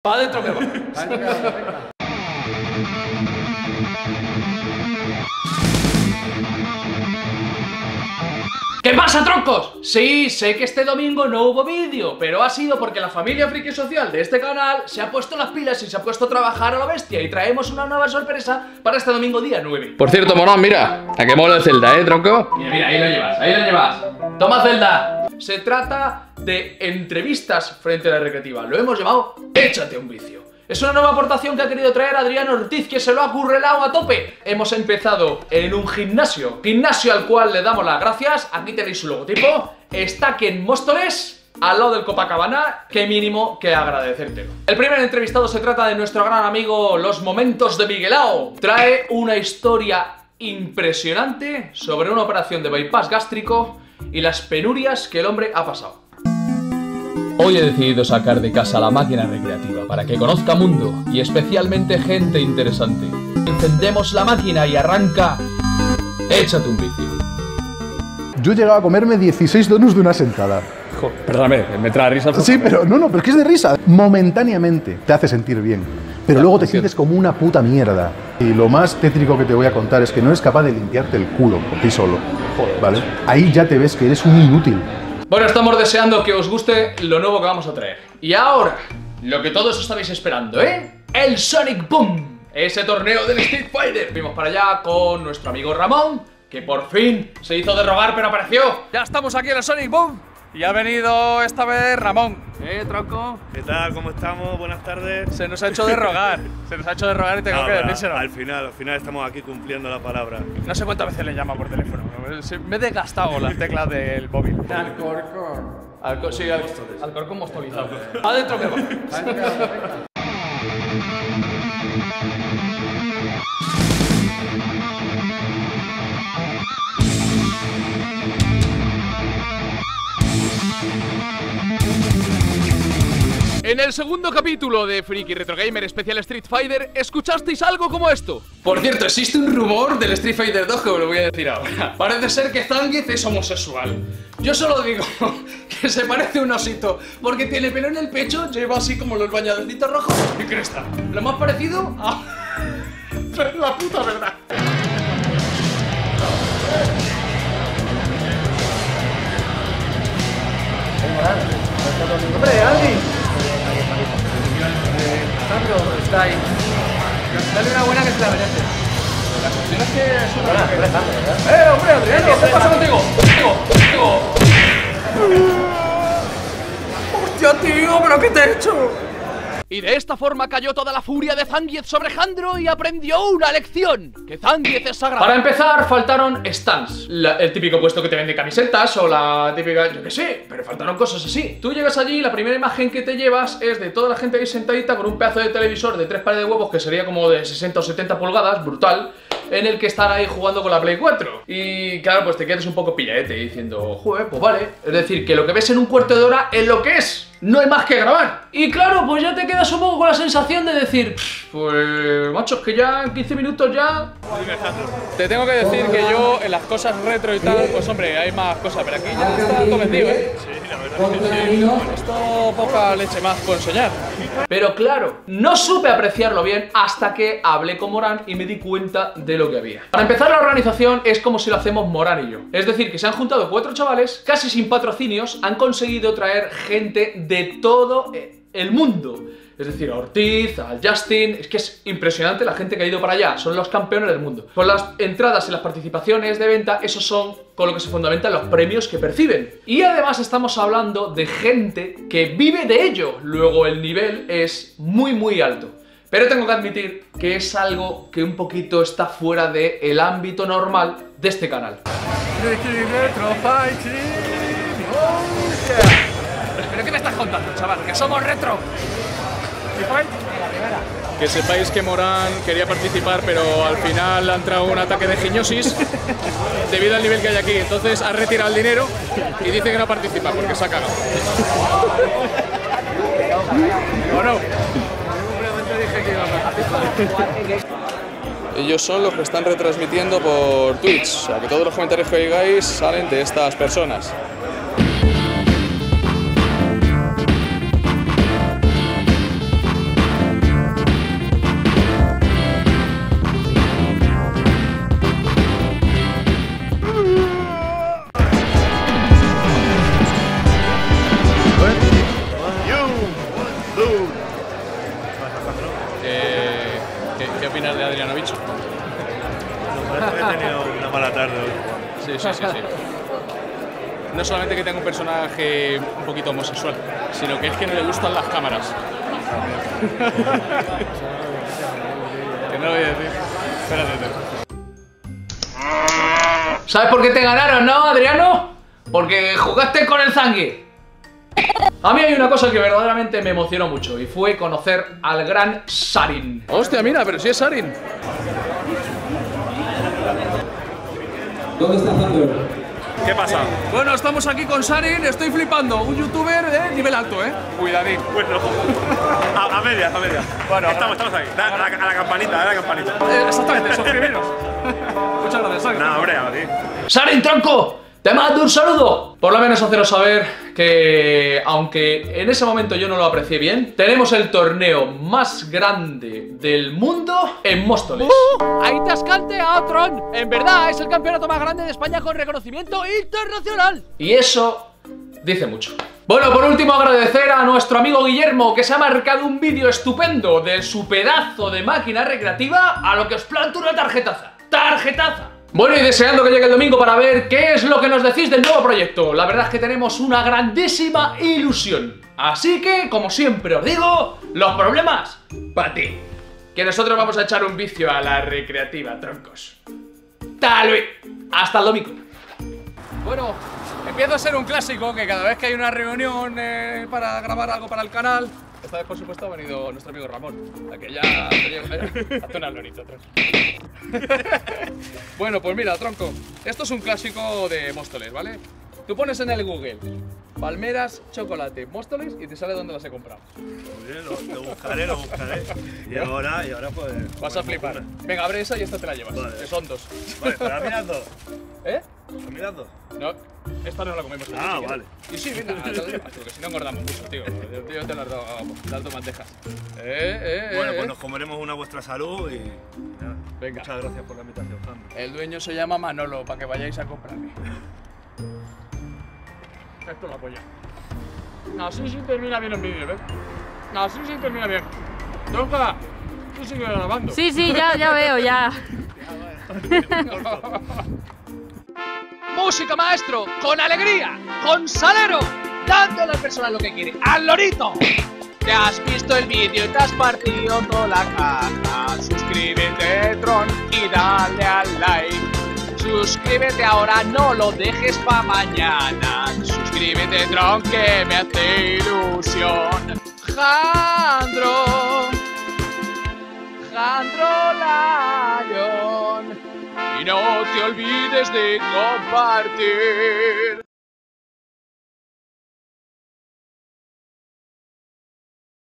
Pa' adentro que va. ¿Qué pasa, troncos? Sí, sé que este domingo no hubo vídeo, pero ha sido porque la familia friki social de este canal se ha puesto las pilas y se ha puesto a trabajar a la bestia y traemos una nueva sorpresa para este domingo día 9. Por cierto, morón, mira, a que mola el Zelda, tronco. Mira, ahí lo llevas, ahí lo llevas. Toma, Zelda. Se trata de entrevistas frente a la recreativa. Lo hemos llamado Échate un vicio. Es una nueva aportación que ha querido traer Adrián Ortiz, que se lo ha currelado a tope. Hemos empezado en un gimnasio al cual le damos las gracias. Aquí tenéis su logotipo. Está aquí en Móstoles, al lado del Copacabana. Qué mínimo que agradecértelo. El primer entrevistado se trata de nuestro gran amigo Los Momentos de Miguelao. Trae una historia impresionante sobre una operación de bypass gástrico y las penurias que el hombre ha pasado. Hoy he decidido sacar de casa la máquina recreativa para que conozca mundo y especialmente gente interesante. Encendemos la máquina y arranca Échate un vicio. Yo llegaba a comerme 16 donuts de una sentada. Joder, perdóname, me trae risa. Sí, pero pero es que es de risa. Momentáneamente te hace sentir bien, pero luego te sientes como una puta mierda. Y lo más tétrico que te voy a contar es que no eres capaz de limpiarte el culo por ti solo. Joder, ¿vale? Ahí ya te ves que eres un inútil. Bueno, estamos deseando que os guste lo nuevo que vamos a traer. Y ahora, lo que todos estabais esperando, ¿eh? El Sonic Boom, ese torneo del Street Fighter. Fuimos para allá con nuestro amigo Ramón, que por fin se hizo de rogar pero apareció. Ya estamos aquí en el Sonic Boom y ha venido esta vez Ramón. Tronco? ¿Qué tal? ¿Cómo estamos? Buenas tardes. Se nos ha hecho de rogar. Se nos ha hecho de rogar y tengo que decírselo. Al final estamos aquí cumpliendo la palabra. No sé cuántas veces le llama por teléfono. Me he desgastado las teclas del móvil. Alcorcón. Sí, Alcorcón mostolizado. Adentro que va. En el segundo capítulo de Friki Retro Gamer Especial Street Fighter, ¿escuchasteis algo como esto? Por cierto, existe un rumor del Street Fighter 2 que os lo voy a decir ahora. Parece ser que Zangief es homosexual. Yo solo digo que se parece a un osito, porque tiene pelo en el pecho, lleva así como los bañadorcitos rojos y cresta. Lo más parecido a... la puta verdad. ¡Hombre, Aldi! Sandro, está ahí. Dale una buena que se la merece. La cuestión es que es una... Hola, tú eres Sandro, ¿verdad? ¡Hombre, Adriano! ¿Qué pasa contigo? ¡Hostia, tío! ¿Pero qué te he hecho? Y de esta forma cayó toda la furia de Zangief sobre Jandro y aprendió una lección: que Zangief es sagrado. Para empezar, faltaron stands. El típico puesto que te vende camisetas o la típica... yo qué sé, pero faltaron cosas así. Tú llegas allí y la primera imagen que te llevas es de toda la gente ahí sentadita con un pedazo de televisor de 3 pares de huevos que sería como de 60 o 70 pulgadas, brutal, en el que están ahí jugando con la Play 4. Y claro, pues te quedas un poco pilladete diciendo, joder, pues vale. Es decir, que lo que ves en un cuarto de hora es lo que es. No hay más que grabar. Y claro, pues ya te quedas un poco con la sensación de decir, pues macho, es que ya en 15 minutos ya... Te tengo que decir que yo en las cosas retro y tal, pues hombre, hay más cosas, pero aquí ya está todo vendido, ¿eh? Sí, la verdad es que sí. Con esto poca leche más puedo enseñar. Pero claro, no supe apreciarlo bien hasta que hablé con Morán y me di cuenta de lo que había. Para empezar, la organización es como si lo hacemos Morán y yo. Es decir, que se han juntado 4 chavales, casi sin patrocinios, han conseguido traer gente de todo el mundo. Es decir, a Ortiz, al Justin... Es que es impresionante la gente que ha ido para allá. Son los campeones del mundo. Con las entradas y las participaciones de venta, esos son con lo que se fundamentan los premios que perciben. Y además estamos hablando de gente que vive de ello. Luego el nivel es muy muy alto. Pero tengo que admitir que es algo que un poquito está fuera del ámbito normal de este canal. ¿Pero qué me estás contando, chaval? ¡Que somos retro! Que sepáis que Morán quería participar, pero al final ha entrado un ataque de giñosis debido al nivel que hay aquí. Entonces ha retirado el dinero y dice que no participa porque se ha cagado. ¿O no? Dije que iba a participar. Ellos son los que están retransmitiendo por Twitch, o sea que todos los comentarios que oigáis salen de estas personas. opinas de Adriano Bicho? Parece que he tenido una mala tarde hoy. Sí. No solamente que tenga un personaje un poquito homosexual, sino que es que no le gustan las cámaras. Que no lo voy a decir. Espérate. ¿Sabes por qué te ganaron, no, Adriano? Porque jugaste con el Zangui. A mí hay una cosa que verdaderamente me emocionó mucho y fue conocer al gran Sarin. Hostia, mira, pero si es Sarin. ¿Dónde está Thunder? ¿Qué pasa? Bueno, estamos aquí con Sarin, estoy flipando. Un youtuber de nivel alto, Cuidadín. Bueno, a medias. Bueno, estamos ahí. A la campanita, Exactamente, suscribiros. Muchas gracias, Sarin. Nada, hombre, a ti. Sarin, tronco, te mando un saludo. Por lo menos haceros saber que, aunque en ese momento yo no lo aprecié bien, tenemos el torneo más grande del mundo en Móstoles. Ahí te ascante a Tron. En verdad, es el campeonato más grande de España con reconocimiento internacional. Y eso dice mucho. Bueno, por último agradecer a nuestro amigo Guillermo, que se ha marcado un vídeo estupendo de su pedazo de máquina recreativa, a lo que os planto una tarjetaza. ¡Tarjetaza! Bueno, y deseando que llegue el domingo para ver qué es lo que nos decís del nuevo proyecto. La verdad es que tenemos una grandísima ilusión. Así que, como siempre os digo, los problemas para ti. Que nosotros vamos a echar un vicio a la recreativa, troncos. Tal vez. Hasta el domingo. Bueno, empieza a ser un clásico que cada vez que hay una reunión para grabar algo para el canal, esta vez por supuesto ha venido nuestro amigo Ramón, a que ya hace una lorita atrás. Bueno, pues mira, tronco, esto es un clásico de Móstoles, ¿vale? Tú pones en el Google palmeras, chocolate, Móstoles y te sale dónde las he comprado. Muy bien, lo buscaré. Y ahora pues... Vas a flipar. Venga, abre esa y esta te la llevas, Vale. que son dos. Vale, pero a mirar dos. ¿Eh? ¿A mirar dos? No, esta no la comemos. Ah, si vale. Y sí, venga, te la llevas, porque si no engordamos mucho, tío. Yo te las dos bandejas. Bueno, pues nos comeremos una a vuestra salud y... nada. Venga. Muchas gracias por la invitación, Jandro. El dueño se llama Manolo, para que vayáis a comprarme. Esto es la polla. Así sí termina bien el vídeo, ¿ves? Así sí termina bien. Tronca, tú sigue grabando. Sí, ya veo, ya. Música, maestro, con alegría, con salero, dándole al personal lo que quiere, al lorito. Te has visto el vídeo y te has partido toda la caja. Suscríbete, Tron, y dale al like. Suscríbete ahora, no lo dejes pa' mañana. Suscríbete, Tron, que me hace ilusión. Jandro Lion. Y no te olvides de compartir.